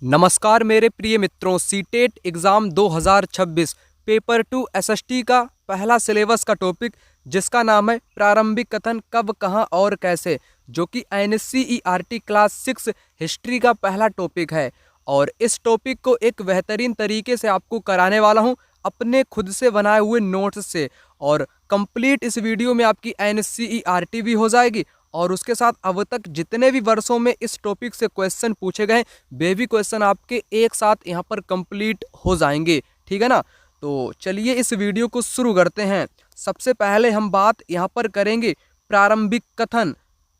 नमस्कार मेरे प्रिय मित्रों, सीटेट एग्ज़ाम 2026 पेपर 2 एसएसटी का पहला सिलेबस का टॉपिक जिसका नाम है प्रारंभिक कथन कब कहां और कैसे, जो कि एनसीईआरटी क्लास 6 हिस्ट्री का पहला टॉपिक है। और इस टॉपिक को एक बेहतरीन तरीके से आपको कराने वाला हूं अपने खुद से बनाए हुए नोट्स से। और कंप्लीट इस वीडियो में आपकी एनसीईआरटी भी हो जाएगी और उसके साथ अब तक जितने भी वर्षों में इस टॉपिक से क्वेश्चन पूछे गए वे भी क्वेश्चन आपके एक साथ यहाँ पर कंप्लीट हो जाएंगे। ठीक है ना। तो चलिए इस वीडियो को शुरू करते हैं। सबसे पहले हम बात यहाँ पर करेंगे प्रारंभिक कथन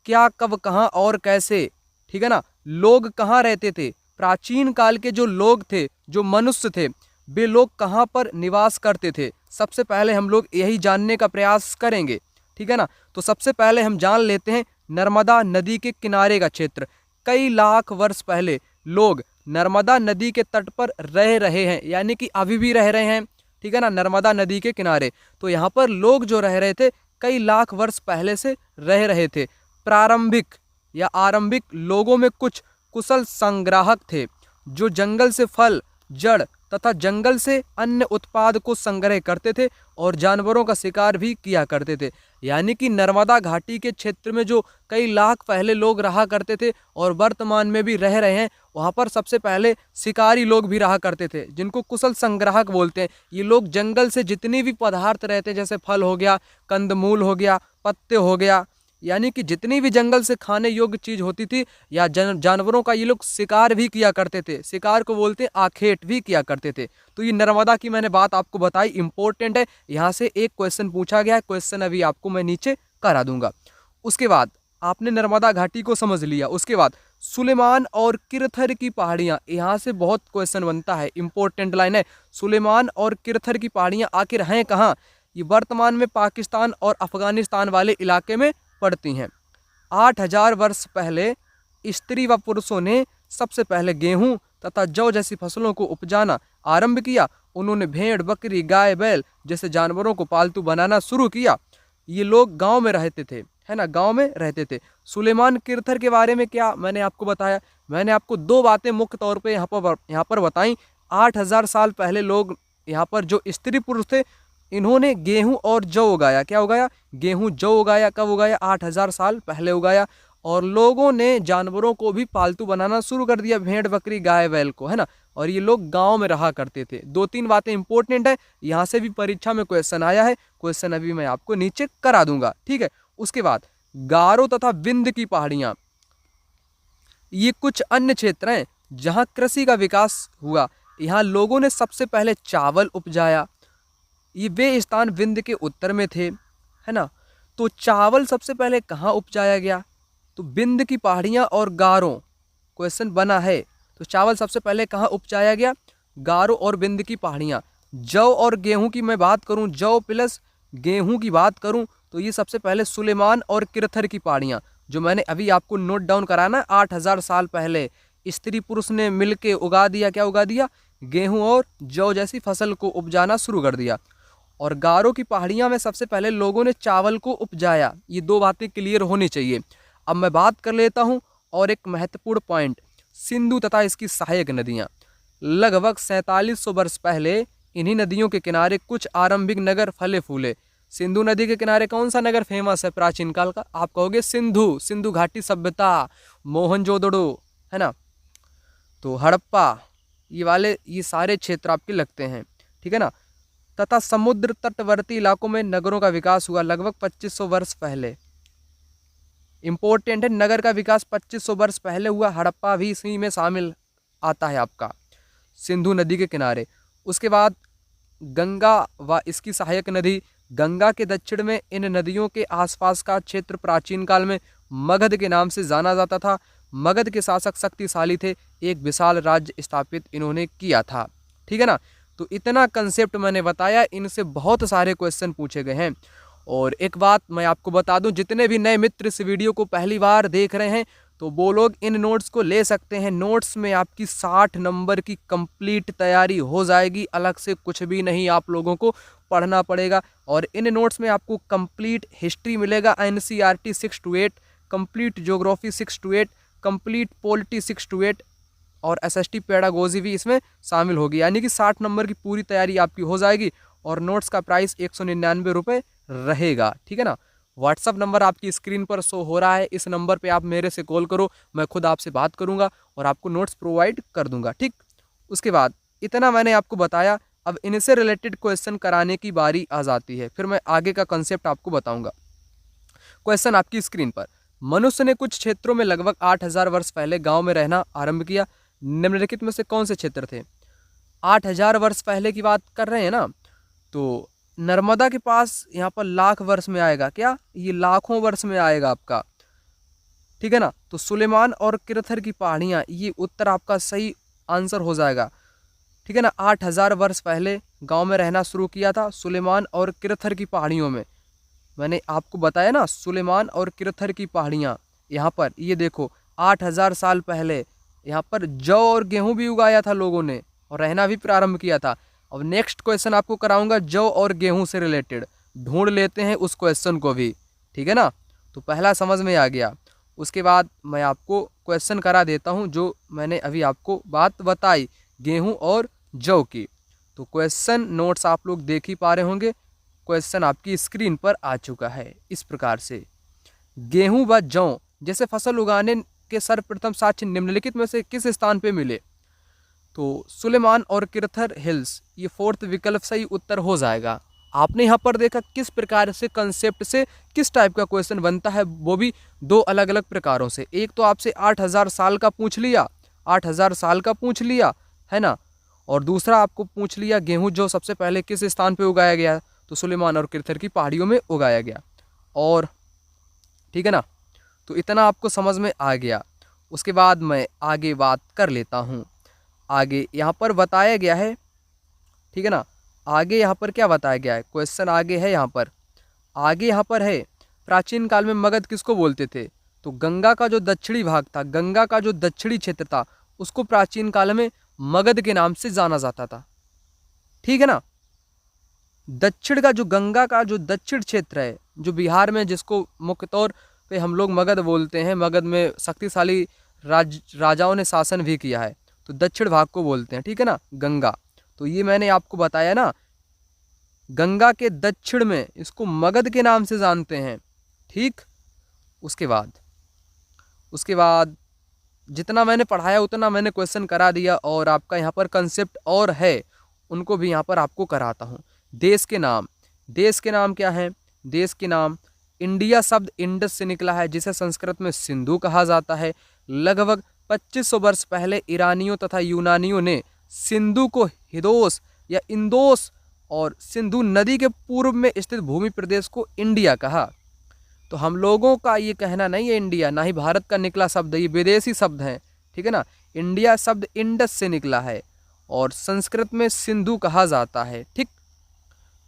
क्या कब कहाँ और कैसे। ठीक है ना। लोग कहाँ रहते थे, प्राचीन काल के जो लोग थे, जो मनुष्य थे, वे लोग कहाँ पर निवास करते थे, सबसे पहले हम लोग यही जानने का प्रयास करेंगे। ठीक है ना। तो सबसे पहले हम जान लेते हैं नर्मदा नदी के किनारे का क्षेत्र। कई लाख वर्ष पहले लोग नर्मदा नदी के तट पर रह रहे हैं, यानी कि अभी भी रह रहे हैं। ठीक है ना। नर्मदा नदी के किनारे तो यहाँ पर लोग जो रह रहे थे कई लाख वर्ष पहले से रह रहे थे। प्रारंभिक या आरंभिक लोगों में कुछ कुशल संग्राहक थे जो जंगल से फल, जड़ तथा जंगल से अन्य उत्पाद को संग्रह करते थे और जानवरों का शिकार भी किया करते थे। यानी कि नर्मदा घाटी के क्षेत्र में जो कई लाख पहले लोग रहा करते थे और वर्तमान में भी रह रहे हैं, वहाँ पर सबसे पहले शिकारी लोग भी रहा करते थे जिनको कुशल संग्राहक बोलते हैं। ये लोग जंगल से जितनी भी पदार्थ रहते हैं, जैसे फल हो गया, कंदमूल हो गया, पत्ते हो गया, यानी कि जितनी भी जंगल से खाने योग्य चीज होती थी या जानवरों का ये लोग शिकार भी किया करते थे। शिकार को बोलते हैं आखेट भी किया करते थे। तो ये नर्मदा की मैंने बात आपको बताई, इंपॉर्टेंट है। यहाँ से एक क्वेश्चन पूछा गया है, क्वेश्चन अभी आपको मैं नीचे करा दूंगा। उसके बाद आपने नर्मदा घाटी को समझ लिया। उसके बाद सुलेमान और किरथर की पहाड़ियाँ, यहाँ से बहुत क्वेश्चन बनता है, इंपॉर्टेंट लाइन है। सुलेमान और किरथर की पहाड़ियाँ आखिर हैं कहाँ? ये वर्तमान में पाकिस्तान और अफगानिस्तान वाले इलाके में पड़ती हैं। 8000 वर्ष पहले स्त्री व पुरुषों ने सबसे पहले गेहूं तथा जौ जैसी फसलों को उपजाना आरंभ किया। उन्होंने भेड़, बकरी, गाय, बैल जैसे जानवरों को पालतू बनाना शुरू किया। ये लोग गांव में रहते थे, है ना, गांव में रहते थे। सुलेमान किरथर के बारे में क्या मैंने आपको बताया? मैंने आपको दो बातें मुख्य तौर पे यहाँ पर बताई। 8000 साल पहले लोग यहाँ पर जो स्त्री पुरुष थे, इन्होंने गेहूं और जौ उगाया। क्या उगाया? गेहूं जौ उगाया। कब उगाया? 8000 साल पहले उगाया। और लोगों ने जानवरों को भी पालतू बनाना शुरू कर दिया, भेड़, बकरी, गाय, बैल को, है ना। और ये लोग गांव में रहा करते थे। दो तीन बातें इंपॉर्टेंट है, यहाँ से भी परीक्षा में क्वेश्चन आया है। क्वेश्चन अभी मैं आपको नीचे करा दूंगा। ठीक है। उसके बाद गारो तथा विंध्य की पहाड़ियां, ये कुछ अन्य क्षेत्र हैं जहां कृषि का विकास हुआ। यहाँ लोगों ने सबसे पहले चावल उपजाया। ये वे स्थान विंध्य के उत्तर में थे, है ना। तो चावल सबसे पहले कहाँ उपजाया गया? तो विंध्य की पहाड़ियाँ और गारो, क्वेश्चन बना है। तो चावल सबसे पहले कहाँ उपजाया गया? गारो और विंध्य की पहाड़ियाँ। जौ और गेहूं की मैं बात करूं, जौ प्लस गेहूं की बात करूं, तो ये सबसे पहले सुलेमान और किरथर की पहाड़ियाँ, जो मैंने अभी आपको नोट डाउन करा ना, 8000 साल पहले स्त्री पुरुष ने मिलके उगा दिया। क्या उगा दिया? गेहूं और जौ जैसी फसल को उपजाना शुरू कर दिया। और गारो की पहाड़ियां में सबसे पहले लोगों ने चावल को उपजाया। ये दो बातें क्लियर होनी चाहिए। अब मैं बात कर लेता हूं और एक महत्वपूर्ण पॉइंट, सिंधु तथा इसकी सहायक नदियां। लगभग 4700 वर्ष पहले इन्हीं नदियों के किनारे कुछ आरंभिक नगर फले फूले। सिंधु नदी के किनारे कौन सा नगर फेमस है प्राचीन काल का? आप कहोगे सिंधु, सिंधु घाटी सभ्यता, मोहनजोदड़ो, है ना। तो हड़प्पा, ये सारे क्षेत्र आपके लगते हैं। ठीक है ना। तथा समुद्र तटवर्ती इलाकों में नगरों का विकास हुआ लगभग 2500 वर्ष पहले। इंपॉर्टेंट है, नगर का विकास 2500 वर्ष पहले हुआ। हड़प्पा भी इसी में शामिल आता है आपका, सिंधु नदी के किनारे। उसके बाद गंगा व इसकी सहायक नदी। गंगा के दक्षिण में इन नदियों के आसपास का क्षेत्र प्राचीन काल में मगध के नाम से जाना जाता था। मगध के शासक शक्तिशाली थे, एक विशाल राज्य स्थापित इन्होंने किया था। ठीक है ना। तो इतना कंसेप्ट मैंने बताया, इनसे बहुत सारे क्वेश्चन पूछे गए हैं। और एक बात मैं आपको बता दूं, जितने भी नए मित्र इस वीडियो को पहली बार देख रहे हैं तो वो लोग इन नोट्स को ले सकते हैं। नोट्स में आपकी 60 नंबर की कंप्लीट तैयारी हो जाएगी, अलग से कुछ भी नहीं आप लोगों को पढ़ना पड़ेगा। और इन नोट्स में आपको कंप्लीट हिस्ट्री मिलेगा, NCERT 6 to 8, complete geography 6 to 8, complete polity 6 to 8, और एसएसटी पेडागोजी भी इसमें शामिल होगी, यानी कि 60 नंबर की पूरी तैयारी आपकी हो जाएगी और नोट्स का प्राइस 199 रुपये रहेगा। ठीक है ना। व्हाट्सअप नंबर आपकी स्क्रीन पर शो हो रहा है, इस नंबर पे आप मेरे से कॉल करो, मैं खुद आपसे बात करूंगा और आपको नोट्स प्रोवाइड कर दूंगा। ठीक, उसके बाद इतना मैंने आपको बताया, अब इनसे रिलेटेड क्वेश्चन कराने की बारी आ जाती है, फिर मैं आगे का कंसेप्ट आपको बताऊंगा। क्वेश्चन आपकी स्क्रीन पर, मनुष्य ने कुछ क्षेत्रों में लगभग 8000 वर्ष पहले गांव में रहना आरंभ किया, निम्नलिखित में से कौन से क्षेत्र थे? 8000 वर्ष पहले की बात कर रहे हैं ना, तो नर्मदा के पास यहाँ पर लाख वर्ष में आएगा क्या? ये लाखों वर्ष में आएगा आपका। ठीक है ना। तो सुलेमान और किरथर की पहाड़ियाँ, ये उत्तर आपका सही आंसर हो जाएगा। ठीक है ना। 8000 वर्ष पहले गांव में रहना शुरू किया था सुलेमान और किरथर की पहाड़ियों में। मैंने आपको बताया ना, सुलेमान और किरथर की पहाड़ियाँ, यहाँ पर ये देखो 8000 साल पहले यहाँ पर जौ और गेहूं भी उगाया था लोगों ने और रहना भी प्रारंभ किया था। अब नेक्स्ट क्वेश्चन आपको कराऊंगा जौ और गेहूं से रिलेटेड, ढूंढ लेते हैं उस क्वेश्चन को भी। ठीक है ना। तो पहला समझ में आ गया। उसके बाद मैं आपको क्वेश्चन करा देता हूं जो मैंने अभी आपको बात बताई गेहूं और जौ की। तो क्वेश्चन नोट्स आप लोग देख ही पा रहे होंगे, क्वेश्चन आपकी स्क्रीन पर आ चुका है इस प्रकार से, गेहूं व जौ जैसे फसल उगाने के सर्वप्रथम साक्ष्य निम्नलिखित में से किस स्थान पे मिले? तो सुलेमान और किरथर हिल्स, ये फोर्थ विकल्प सही उत्तर हो जाएगा। आपने यहाँ पर देखा किस प्रकार से कंसेप्ट से किस टाइप का क्वेश्चन बनता है, वो भी दो अलग अलग प्रकारों से। एक तो आपसे 8000 साल का पूछ लिया, 8000 साल का पूछ लिया है ना, और दूसरा आपको पूछ लिया गेहूं जो सबसे पहले किस स्थान पे उगाया गया, तो सुलेमान और किरथर की पहाड़ियों में उगाया गया। और ठीक है ना, तो इतना आपको समझ में आ गया। उसके बाद मैं आगे बात कर लेता हूँ। आगे यहाँ पर बताया गया है, ठीक है ना, आगे यहाँ पर क्या बताया गया है, क्वेश्चन आगे है यहाँ पर, आगे यहाँ पर है प्राचीन काल में मगध किसको बोलते थे? तो गंगा का जो दक्षिणी भाग था, गंगा का जो दक्षिणी क्षेत्र था, उसको प्राचीन काल में मगध के नाम से जाना जाता था। ठीक है ना। दक्षिण का जो गंगा का जो दक्षिण क्षेत्र है, जो बिहार में, जिसको मुख्य तौर पे हम लोग मगध बोलते हैं, मगध में शक्तिशाली राजाओं ने शासन भी किया है, तो दक्षिण भाग को बोलते हैं। ठीक है ना, गंगा। तो ये मैंने आपको बताया ना, गंगा के दक्षिण में इसको मगध के नाम से जानते हैं। ठीक, उसके बाद जितना मैंने पढ़ाया उतना मैंने क्वेश्चन करा दिया, और आपका यहाँ पर कंसेप्ट और है उनको भी यहाँ पर आपको कराता हूँ। देश के नाम, देश के नाम क्या है? देश के नाम, इंडिया शब्द इंडस से निकला है, जिसे संस्कृत में सिंधु कहा जाता है। लगभग 2500 वर्ष पहले ईरानियों तथा यूनानियों ने सिंधु को हिदोस या इंदोस और सिंधु नदी के पूर्व में स्थित भूमि प्रदेश को इंडिया कहा। तो हम लोगों का ये कहना नहीं है इंडिया, ना ही भारत का निकला शब्द, ये विदेशी शब्द हैं। ठीक है ना। इंडिया शब्द इंडस से निकला है और संस्कृत में सिंधु कहा जाता है। ठीक,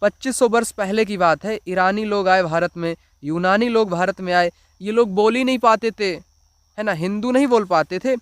2500 वर्ष पहले की बात है। ईरानी लोग आए भारत में, यूनानी लोग भारत में आए, ये लोग बोल ही नहीं पाते थे, है ना, हिंदू नहीं बोल पाते थे,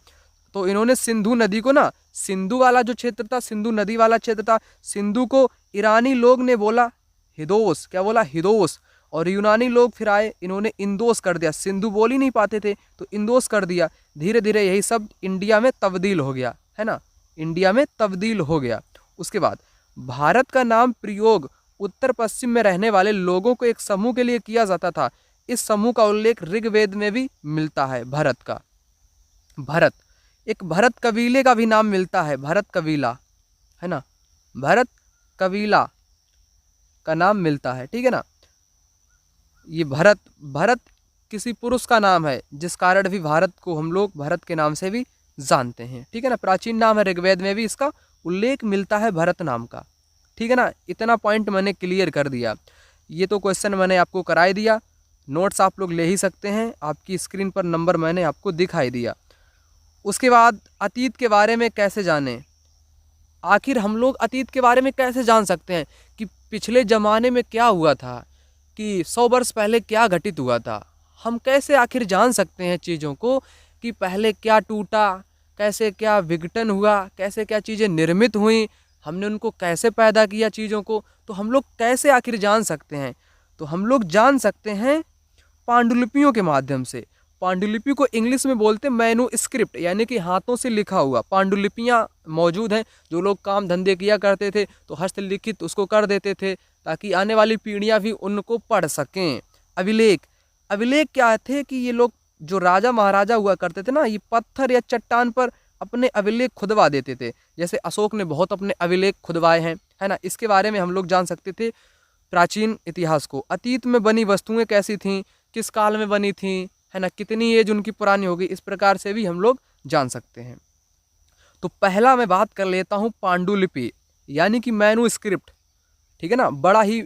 तो इन्होंने सिंधु नदी को ना, सिंधु वाला जो क्षेत्र था, सिंधु नदी वाला क्षेत्र था, सिंधु को ईरानी लोग ने बोला हिदोस, क्या बोला? हिदोस। और यूनानी लोग फिर आए, इन्होंने इंदोस कर दिया, सिंधु बोल ही नहीं पाते थे तो इंदोस कर दिया। धीरे धीरे यही शब्द इंडिया में तब्दील हो गया, है ना, इंडिया में तब्दील हो गया। उसके बाद भारत का नाम प्रयोग उत्तर पश्चिम में रहने वाले लोगों को एक समूह के लिए किया जाता था। इस समूह का उल्लेख ऋग्वेद में भी मिलता है। भरत का, भरत, एक भरत कबीले का भी नाम मिलता है, भरत कबीला, है ना, भरत कबीला का नाम मिलता है। ठीक है ना। ये भरत, भरत किसी पुरुष का नाम है, जिस कारण भी भारत को हम लोग भरत के नाम से भी जानते हैं। ठीक है ना। प्राचीन नाम है, ऋग्वेद में भी इसका उल्लेख मिलता है भरत नाम का। ठीक है ना। इतना पॉइंट मैंने क्लियर कर दिया। ये तो क्वेश्चन मैंने आपको कराई दिया, नोट्स आप लोग ले ही सकते हैं, आपकी स्क्रीन पर नंबर मैंने आपको दिखाई दिया। उसके बाद अतीत के बारे में कैसे जानें? आखिर हम लोग अतीत के बारे में कैसे जान सकते हैं कि पिछले ज़माने में क्या हुआ था, कि 100 वर्ष पहले क्या घटित हुआ था? हम कैसे आखिर जान सकते हैं चीज़ों को कि पहले क्या टूटा, कैसे क्या विघटन हुआ, कैसे क्या चीज़ें निर्मित हुई, हमने उनको कैसे पैदा किया चीज़ों को, तो हम लोग कैसे आखिर जान सकते हैं? तो हम लोग जान सकते हैं पांडुलिपियों के माध्यम से। पांडुलिपि को इंग्लिश में बोलते मैनू स्क्रिप्ट, यानी कि हाथों से लिखा हुआ। पांडुलिपियाँ मौजूद हैं, जो लोग काम धंधे किया करते थे तो हस्तलिखित उसको कर देते थे ताकि आने वाली पीढ़ियाँ भी उनको पढ़ सकें। अभिलेख, अभिलेख क्या थे कि ये लोग जो राजा महाराजा हुआ करते थे ना, ये पत्थर या चट्टान पर अपने अभिलेख खुदवा देते थे। जैसे अशोक ने बहुत अपने अभिलेख खुदवाए हैं, है ना। इसके बारे में हम लोग जान सकते थे प्राचीन इतिहास को। अतीत में बनी वस्तुएं कैसी थीं, किस काल में बनी थीं, है ना, कितनी एज उनकी पुरानी होगी, इस प्रकार से भी हम लोग जान सकते हैं। तो पहला मैं बात कर लेता हूँ पांडुलिपि, यानी कि मैनू स्क्रिप्ट। ठीक है ना, बड़ा ही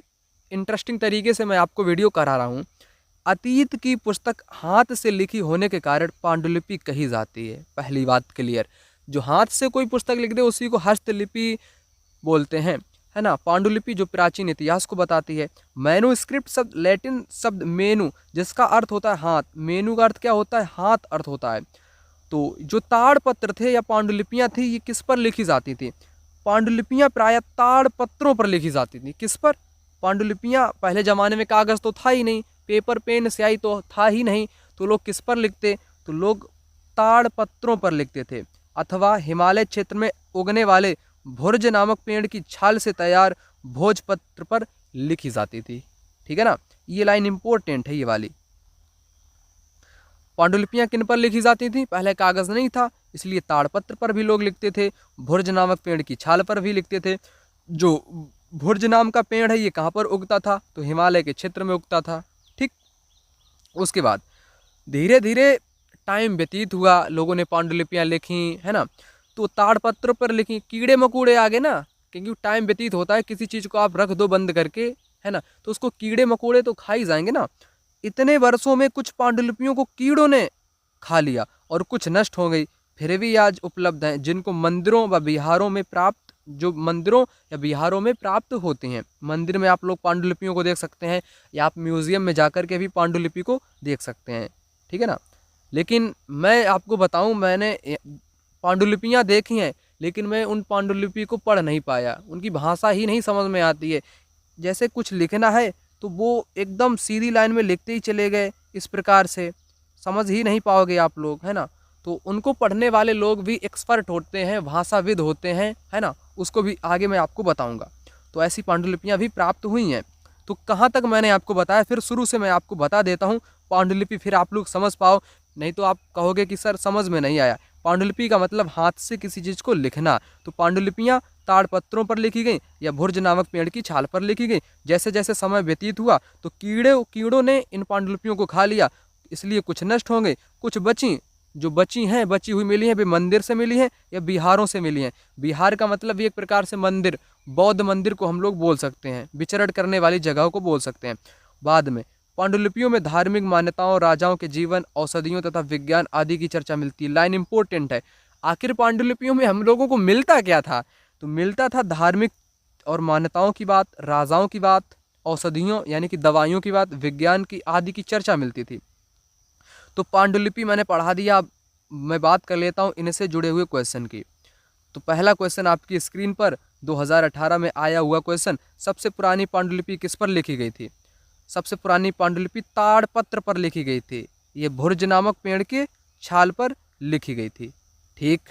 इंटरेस्टिंग तरीके से मैं आपको वीडियो करा रहा हूँ। अतीत की पुस्तक हाथ से लिखी होने के कारण पांडुलिपि कही जाती है। पहली बात क्लियर, जो हाथ से कोई पुस्तक लिख दे उसी को हस्तलिपि बोलते हैं, है ना। पांडुलिपि जो प्राचीन इतिहास को बताती है। मैनूस्क्रिप्ट शब्द लैटिन शब्द मेनू, जिसका अर्थ होता है हाथ। मेनू का अर्थ क्या होता है, हाथ अर्थ होता है। तो जो ताड़पत्र थे या पांडुलिपियाँ थी, ये किस पर लिखी जाती थी? पांडुलिपियाँ प्रायः ताड़पत्रों पर लिखी जाती थी। किस पर? पांडुलिपियाँ, पहले ज़माने में कागज़ तो था ही नहीं, पेपर पेन स्याही तो था ही नहीं, तो लोग किस पर लिखते? तो लोग ताड़पत्रों पर लिखते थे, अथवा हिमालय क्षेत्र में उगने वाले भुर्ज नामक पेड़ की छाल से तैयार भोजपत्र पर लिखी जाती थी। ठीक है ना, ये लाइन इंपॉर्टेंट है ये वाली। पांडुलिपियाँ किन पर लिखी जाती थी? पहले कागज़ नहीं था, इसलिए ताड़पत्र पर भी लोग लिखते थे, भुर्ज नामक पेड़ की छाल पर भी लिखते थे। जो भुर्ज नाम का पेड़ है ये कहाँ पर उगता था? तो हिमालय के क्षेत्र में उगता था। ठीक, उसके बाद धीरे धीरे टाइम व्यतीत हुआ, लोगों ने पांडुलिपियाँ लिखी, है ना। तो ताड़पत्र पर लिखी, कीड़े मकोड़े आ गए ना, क्योंकि टाइम व्यतीत होता है, किसी चीज़ को आप रख दो बंद करके, है ना, तो उसको कीड़े मकोड़े तो खा ही जाएंगे ना। इतने वर्षों में कुछ पांडुलिपियों को कीड़ों ने खा लिया और कुछ नष्ट हो गई, फिर भी आज उपलब्ध हैं, जिनको मंदिरों व बिहारों में प्राप्त, जो मंदिरों या बिहारों में प्राप्त होते हैं। मंदिर में आप लोग पांडुलिपियों को देख सकते हैं, या आप म्यूजियम में जाकर के भी पांडुलिपि को देख सकते हैं। ठीक है ना। लेकिन मैं आपको बताऊं, मैंने पांडुलिपियाँ देखी हैं, लेकिन मैं उन पांडुलिपि को पढ़ नहीं पाया, उनकी भाषा ही नहीं समझ में आती है। जैसे कुछ लिखना है तो वो एकदम सीधी लाइन में लिखते ही चले गए, इस प्रकार से समझ ही नहीं पाओगे आप लोग, है ना। तो उनको पढ़ने वाले लोग भी एक्सपर्ट होते हैं, भाषाविद होते हैं, है ना, उसको भी आगे मैं आपको बताऊंगा। तो ऐसी पांडुलिपियाँ भी प्राप्त हुई हैं। तो कहाँ तक मैंने आपको बताया, फिर शुरू से मैं आपको बता देता हूँ पांडुलिपि, फिर आप लोग समझ पाओ, नहीं तो आप कहोगे कि सर समझ में नहीं आया। पांडुलिपि का मतलब हाथ से किसी चीज़ को लिखना। तो पांडुलिपियाँ ताड़पत्रों पर लिखी गई या भुर्ज नामक पेड़ की छाल पर लिखी गई। जैसे जैसे समय व्यतीत हुआ तो कीड़ों ने इन पांडुलिपियों को खा लिया, इसलिए कुछ नष्ट हो गई, कुछ बची। जो बची हैं, बची हुई मिली हैं, वे मंदिर से मिली हैं या बिहारों से मिली हैं। बिहार का मतलब भी एक प्रकार से मंदिर, बौद्ध मंदिर को हम लोग बोल सकते हैं, विचरण करने वाली जगहों को बोल सकते हैं। बाद में पांडुलिपियों में धार्मिक मान्यताओं, राजाओं के जीवन, औषधियों तथा विज्ञान आदि की चर्चा मिलती है। लाइन इंपॉर्टेंट है। आखिर पांडुलिपियों में हम लोगों को मिलता क्या था? तो मिलता था धार्मिक और मान्यताओं की बात, राजाओं की बात, औषधियों यानी कि दवाइयों की बात, विज्ञान की आदि की चर्चा मिलती थी। तो पांडुलिपि मैंने पढ़ा दिया, अब मैं बात कर लेता हूँ इनसे जुड़े हुए क्वेश्चन की। तो पहला क्वेश्चन आपकी स्क्रीन पर 2018 में आया हुआ क्वेश्चन, सबसे पुरानी पांडुलिपि किस पर लिखी गई थी? सबसे पुरानी पांडुलिपि ताड़पत्र पर लिखी गई थी। ये भुर्ज नामक पेड़ के छाल पर लिखी गई थी। ठीक,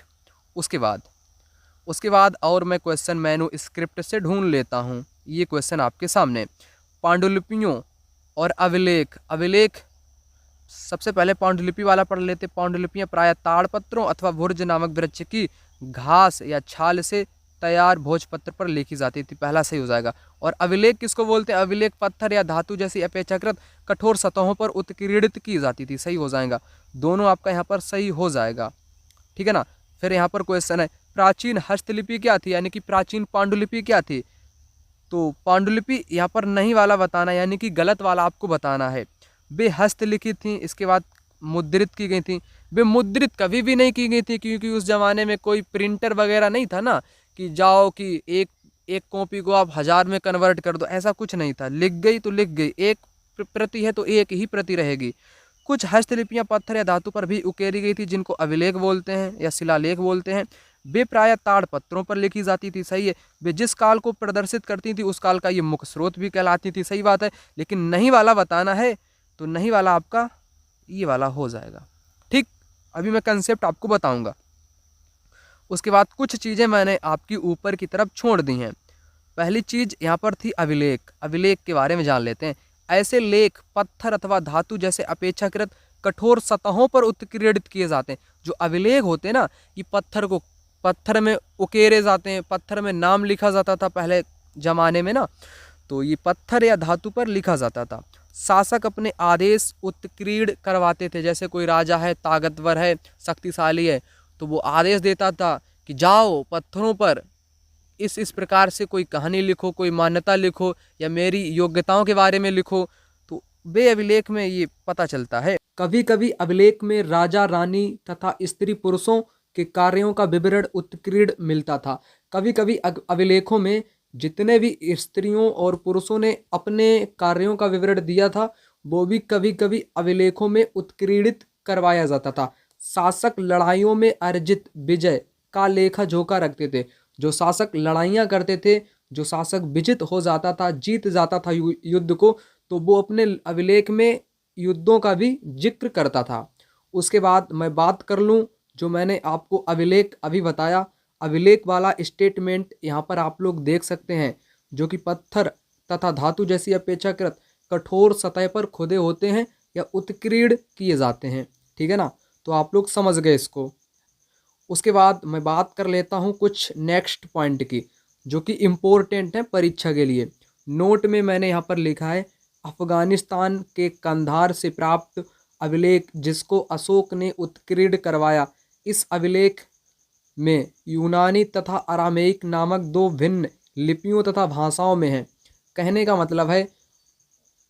उसके बाद और मैं क्वेश्चन मैनूस्क्रिप्ट से ढूंढ लेता हूँ। ये क्वेश्चन आपके सामने, पांडुलिपियों और अभिलेख सबसे पहले पांडुलिपि वाला पढ़ लेते। पांडुलिपियाँ प्रायः ताड़पत्रों अथवा भुर्ज नामक वृक्ष की घास या छाल से तैयार भोजपत्र पर लिखी जाती थी, पहला सही हो जाएगा। और अभिलेख किसको बोलते हैं? अभिलेख पत्थर या धातु जैसी अपेक्षाकृत कठोर सतहों पर उत्कीर्णित की जाती थी, सही हो जाएगा। दोनों आपका यहाँ पर सही हो जाएगा। ठीक है ना। फिर यहाँ पर क्वेश्चन है, प्राचीन हस्तलिपि क्या थी, यानी कि प्राचीन पांडुलिपि क्या थी? तो पांडुलिपि यहाँ पर नहीं वाला बताना, यानी कि गलत वाला आपको बताना है। वे हस्तलिखित थी, इसके बाद मुद्रित की गई थी। वे मुद्रित कभी भी नहीं की गई थी, क्योंकि उस जमाने में कोई प्रिंटर वगैरह नहीं था ना, कि जाओ कि एक कॉपी को आप 1000 में कन्वर्ट कर दो, ऐसा कुछ नहीं था। लिख गई तो लिख गई, एक प्रति है तो एक ही प्रति रहेगी। कुछ हस्तलिपियाँ पत्थर या धातु पर भी उकेरी गई थी, जिनको अभिलेख बोलते हैं या शिलालेख बोलते हैं। वे प्रायः ताड़पत्रों पर लिखी जाती थी, सही है। वे जिस काल को प्रदर्शित करती थी उस काल का ये मुख्य स्रोत भी कहलाती थी, सही बात है। लेकिन नहीं वाला बताना है, तो नहीं वाला आपका ये वाला हो जाएगा। ठीक, अभी मैं कंसेप्ट आपको बताऊंगा। उसके बाद कुछ चीज़ें मैंने आपकी ऊपर की तरफ छोड़ दी हैं। पहली चीज़ यहाँ पर थी अभिलेख। अभिलेख के बारे में जान लेते हैं। ऐसे लेख पत्थर अथवा धातु जैसे अपेक्षाकृत कठोर सतहों पर उत्कीर्णित किए जाते हैं। जो अभिलेख होते हैं ना, ये पत्थर में उकेरे जाते हैं, पत्थर में नाम लिखा जाता था पहले ज़माने में ना, तो ये पत्थर या धातु पर लिखा जाता था। शासक अपने आदेश उत्कीर्ण करवाते थे। जैसे कोई राजा है, ताकतवर है, शक्तिशाली है, तो वो आदेश देता था कि जाओ पत्थरों पर इस प्रकार से कोई कहानी लिखो, कोई मान्यता लिखो, या मेरी योग्यताओं के बारे में लिखो। तो वे अभिलेख में ये पता चलता है। कभी कभी अभिलेख में राजा रानी तथा स्त्री पुरुषों के कार्यों का विवरण उत्कीर्ण मिलता था। कभी कभी अभिलेखों में जितने भी स्त्रियों और पुरुषों ने अपने कार्यों का विवरण दिया था, वो भी कभी कभी अभिलेखों में उत्कीर्णित करवाया जाता था। शासक लड़ाइयों में अर्जित विजय का लेखा जोखा रखते थे। जो शासक लड़ाइयाँ करते थे, जो शासक विजित हो जाता था, जीत जाता था युद्ध को, तो वो अपने अभिलेख में युद्धों का भी जिक्र करता था। उसके बाद मैं बात कर लूँ, जो मैंने आपको अभिलेख अभी बताया, अभिलेख वाला स्टेटमेंट यहाँ पर आप लोग देख सकते हैं, जो कि पत्थर तथा धातु जैसी अपेक्षाकृत कठोर सतह पर खुदे होते हैं या उत्कीर्ण किए जाते हैं। ठीक है ना, तो आप लोग समझ गए इसको। उसके बाद मैं बात कर लेता हूँ कुछ नेक्स्ट पॉइंट की, जो कि इम्पोर्टेंट है परीक्षा के लिए। नोट में मैंने यहाँ पर लिखा है, अफगानिस्तान के कंधार से प्राप्त अभिलेख जिसको अशोक ने उत्कीर्ण करवाया। इस अभिलेख में यूनानी तथा अरामेइक नामक दो भिन्न लिपियों तथा भाषाओं में है। कहने का मतलब है,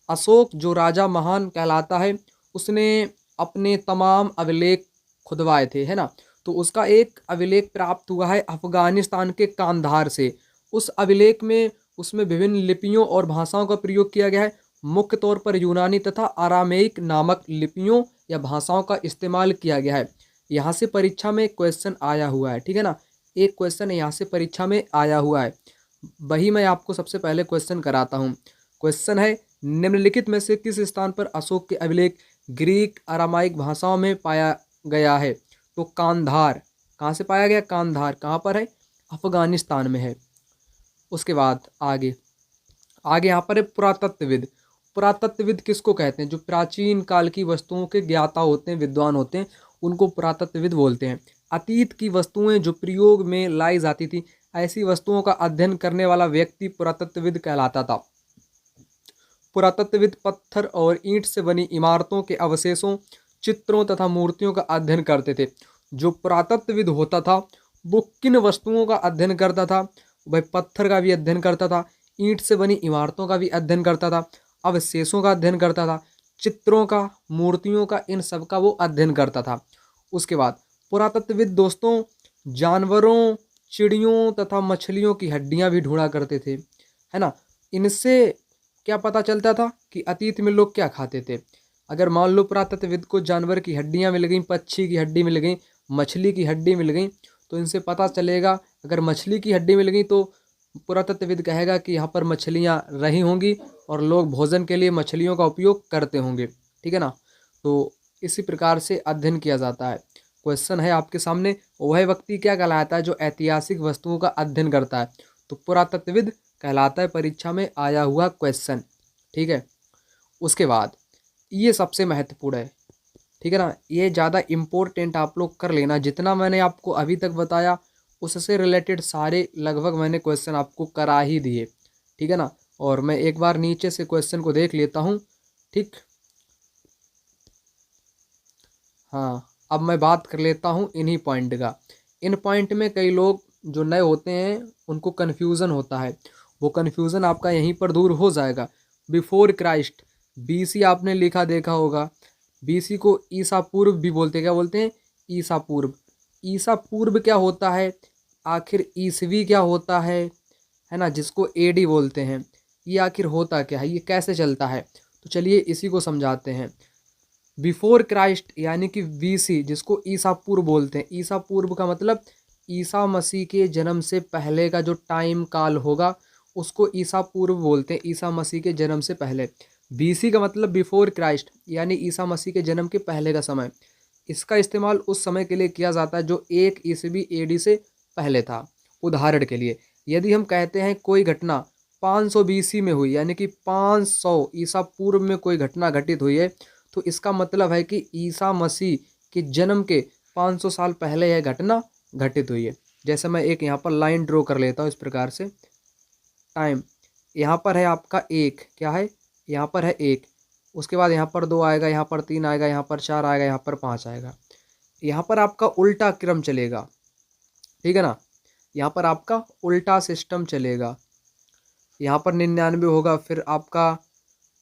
अशोक जो राजा महान कहलाता है, उसने अपने तमाम अभिलेख खुदवाए थे, है ना। तो उसका एक अभिलेख प्राप्त हुआ है अफगानिस्तान के कांधार से। उस अभिलेख में उसमें विभिन्न लिपियों और भाषाओं का प्रयोग किया गया है। मुख्य तौर पर यूनानी तथा अरामेइक नामक लिपियों या भाषाओं का इस्तेमाल किया गया है। यहाँ से परीक्षा में क्वेश्चन आया हुआ है, ठीक है ना। एक क्वेश्चन यहाँ से परीक्षा में आया हुआ है, वही मैं आपको सबसे पहले क्वेश्चन कराता हूँ। क्वेश्चन है, निम्नलिखित में से किस स्थान पर अशोक के अभिलेख ग्रीक अरामाइक भाषाओं में पाया गया है। तो कांधार, कहाँ से पाया गया, कांधार कहाँ पर है, अफगानिस्तान में है। उसके बाद आगे यहाँ पर है पुरातत्वविद। पुरातत्वविद किसको कहते हैं, जो प्राचीन काल की वस्तुओं के ज्ञाता होते हैं, विद्वान होते हैं, उनको पुरातत्वविद बोलते हैं। अतीत की वस्तुएं जो प्रयोग में लाई जाती थी, ऐसी वस्तुओं का अध्ययन करने वाला व्यक्ति पुरातत्वविद कहलाता था। पुरातत्वविद पत्थर और ईंट से बनी इमारतों के अवशेषों, चित्रों तथा मूर्तियों का अध्ययन करते थे। जो पुरातत्वविद होता था वो किन वस्तुओं का अध्ययन करता था, वह पत्थर का भी अध्ययन करता था, ईंट से बनी इमारतों का भी अध्ययन करता था, अवशेषों का अध्ययन करता था, चित्रों का, मूर्तियों का, इन सब का वो अध्ययन करता था। उसके बाद पुरातत्वविद दोस्तों जानवरों, चिड़ियों तथा मछलियों की हड्डियां भी ढूंढा करते थे, है ना। इनसे क्या पता चलता था कि अतीत में लोग क्या खाते थे। अगर मान लो पुरातत्वविद को जानवर की हड्डियां मिल गई, पक्षी की हड्डी मिल गई, मछली की हड्डी मिल गई, तो इनसे पता चलेगा, अगर मछली की हड्डी मिल गई तो पुरातत्वविद कहेगा कि यहाँ पर मछलियाँ रही होंगी और लोग भोजन के लिए मछलियों का उपयोग करते होंगे, ठीक है ना। तो इसी प्रकार से अध्ययन किया जाता है। क्वेश्चन है आपके सामने, वह व्यक्ति क्या कहलाता है जो ऐतिहासिक वस्तुओं का अध्ययन करता है। तो पुरातत्वविद कहलाता है, परीक्षा में आया हुआ क्वेश्चन, ठीक है। उसके बाद ये सबसे महत्वपूर्ण है, ठीक है ना, ये ज़्यादा इम्पोर्टेंट आप लोग कर लेना। जितना मैंने आपको अभी तक बताया उससे रिलेटेड सारे लगभग मैंने क्वेश्चन आपको करा ही दिए, ठीक है ना। और मैं एक बार नीचे से क्वेश्चन को देख लेता हूँ, ठीक। हाँ, अब मैं बात कर लेता हूँ इन्हीं पॉइंट का। इन पॉइंट में कई लोग जो नए होते हैं उनको कन्फ्यूज़न होता है, वो कन्फ्यूज़न आपका यहीं पर दूर हो जाएगा। बिफोर क्राइस्ट, बीसी आपने लिखा देखा होगा, बीसी को ईसा पूर्व भी बोलते हैं। क्या बोलते हैं, ईसा पूर्व। ईसा पूर्व क्या होता है, आखिर ईसवी क्या होता है ना, जिसको एडी बोलते हैं, ये आखिर होता क्या है, ये कैसे चलता है। तो चलिए इसी को समझाते हैं। बिफोर क्राइस्ट यानी कि बीसी, जिसको ईसा पूर्व बोलते हैं। ईसा पूर्व का मतलब ईसा मसीह के जन्म से पहले का जो टाइम काल होगा उसको ईसा पूर्व बोलते हैं, ईसा मसीह के जन्म से पहले। बीसी का मतलब बिफोर क्राइस्ट, यानी ईसा मसीह के जन्म के पहले का समय। इसका इस्तेमाल उस समय के लिए किया जाता है जो 1 ईस्वी एडी से पहले था। उदाहरण के लिए यदि हम कहते हैं कोई घटना 500 बीसी में हुई, यानी कि 500 ईसा पूर्व में कोई घटना घटित हुई है, तो इसका मतलब है कि ईसा मसीह के जन्म के 500 साल पहले यह घटना घटित हुई है। जैसे मैं एक यहाँ पर लाइन ड्रॉ कर लेता हूँ इस प्रकार से। टाइम यहाँ पर है आपका एक, क्या है यहाँ पर है एक, उसके बाद यहाँ पर 2 आएगा, यहाँ पर 3 आएगा, यहाँ पर 4 आएगा, यहाँ पर 5 आएगा। यहाँ पर आपका उल्टा क्रम चलेगा, ठीक है ना। यहाँ पर आपका उल्टा सिस्टम चलेगा। यहाँ पर 99 होगा, फिर आपका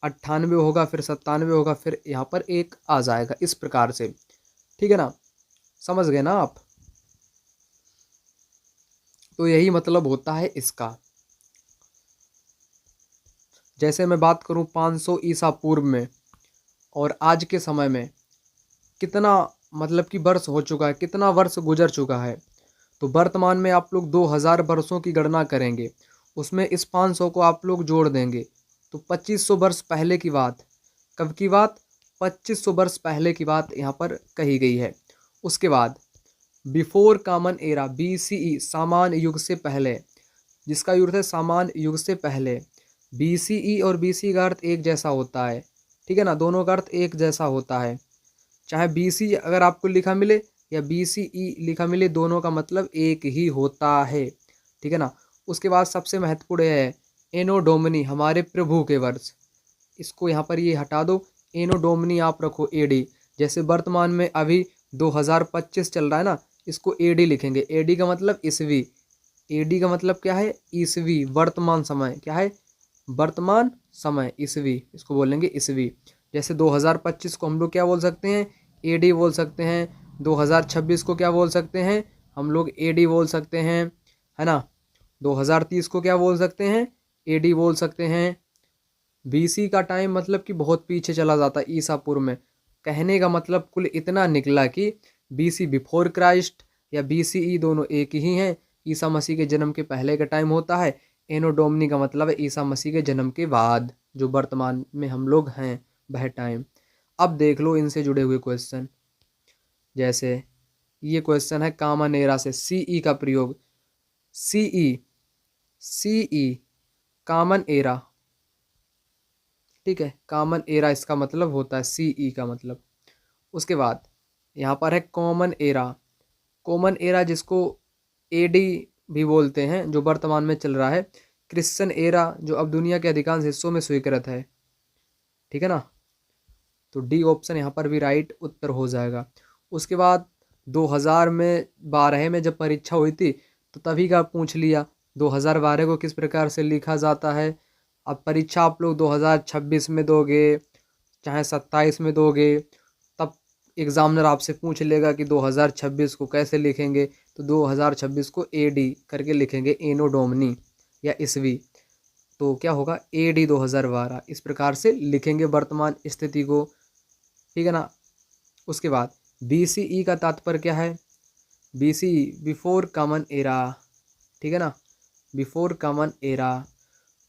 98 होगा, फिर 97 होगा, फिर यहाँ पर 1 आ जाएगा, इस प्रकार से, ठीक है ना। समझ गए ना आप। तो यही मतलब होता है इसका। जैसे मैं बात करूं 500 ईसा पूर्व में और आज के समय में कितना मतलब कि वर्ष हो चुका है, कितना वर्ष गुजर चुका है, तो वर्तमान में आप लोग 2000 वर्षों की गणना करेंगे, उसमें इस 500 को आप लोग जोड़ देंगे तो 2500 वर्ष पहले की बात। कब की बात? 2500 वर्ष पहले की बात यहाँ पर कही गई है। उसके बाद बिफोर कॉमन एरा, बीसीई सामान्य युग से पहले, जिसका अर्थ है सामान्य युग से पहले। बीसीई और बीसी का अर्थ एक जैसा होता है, ठीक है ना, दोनों का अर्थ एक जैसा होता है। चाहे बीसी अगर आपको लिखा मिले या बीसीई लिखा मिले, दोनों का मतलब एक ही होता है, ठीक है ना। उसके बाद सबसे महत्वपूर्ण है एनो डोमिनी, हमारे प्रभु के वर्ष। इसको यहाँ पर ये हटा दो, एनो डोमिनी आप रखो एडी। जैसे वर्तमान में अभी 2025 चल रहा है ना, इसको एडी लिखेंगे। एडी का मतलब ईस्वी, एडी का मतलब क्या है? ईस्वी, वर्तमान समय। क्या है? वर्तमान समय, ईस्वी, इसको बोलेंगे ईस्वी। जैसे 2025 को हम लोग क्या बोल सकते हैं? एडी बोल सकते हैं। 2026 को क्या बोल सकते हैं? हम लोग एडी बोल सकते हैं, है ना। 2030 को क्या बोल सकते हैं? एडी बोल सकते हैं। बीसी का टाइम मतलब कि बहुत पीछे चला जाता है ईसा पूर्व में। कहने का मतलब कुल इतना निकला कि बीसी बिफोर क्राइस्ट या बीसीई दोनों एक ही हैं। ईसा मसीह के जन्म के पहले का टाइम होता है। एनो डोमिनी का मतलब है ईसा मसीह के जन्म के बाद, जो वर्तमान में हम लोग हैं वह टाइम। अब देख लो इनसे जुड़े हुए क्वेश्चन। जैसे ये क्वेश्चन है कॉमन एरा से, सीई का प्रयोग। सीई कॉमन एरा, ठीक है, कॉमन एरा इसका मतलब होता है सीई का मतलब। उसके बाद यहाँ पर है कॉमन एरा। कॉमन एरा जिसको एडी भी बोलते हैं, जो वर्तमान में चल रहा है। क्रिश्चियन एरा जो अब दुनिया के अधिकांश हिस्सों में स्वीकृत है, ठीक है ना। तो डी ऑप्शन यहाँ पर भी राइट उत्तर हो जाएगा। उसके बाद 2012 में जब परीक्षा हुई थी तो तभी का पूछ लिया 2012 को किस प्रकार से लिखा जाता है। अब परीक्षा आप लोग 2026 में दोगे, चाहे 27 में दोगे, तब एग्जामिनर आपसे पूछ लेगा कि 2026 को कैसे लिखेंगे। तो 2026 को एडी करके लिखेंगे, एनो डोमिनी या ईस्वी। तो क्या होगा? एडी 2012, इस प्रकार से लिखेंगे वर्तमान स्थिति को, ठीक है ना। उसके बाद बीसीई का तात्पर्य क्या है? बीसीई बिफोर कॉमन एरा, ठीक है ना, बिफोर कॉमन एरा।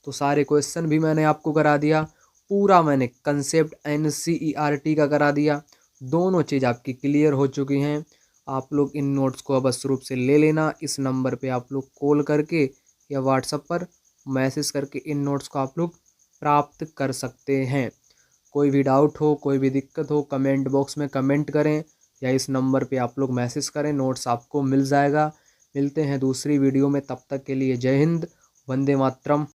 तो सारे क्वेश्चन भी मैंने आपको करा दिया, पूरा मैंने कंसेप्ट NCERT का करा दिया। दोनों चीज़ आपकी क्लियर हो चुकी हैं। आप लोग इन नोट्स को अवश्य रूप से ले लेना। इस नंबर पे आप लोग कॉल करके या व्हाट्सएप पर मैसेज करके इन नोट्स को आप लोग प्राप्त कर सकते हैं। कोई भी डाउट हो, कोई भी दिक्कत हो, कमेंट बॉक्स में कमेंट करें या इस नंबर पे आप लोग मैसेज करें, नोट्स आपको मिल जाएगा। मिलते हैं दूसरी वीडियो में, तब तक के लिए जय हिंद, वंदे मातरम।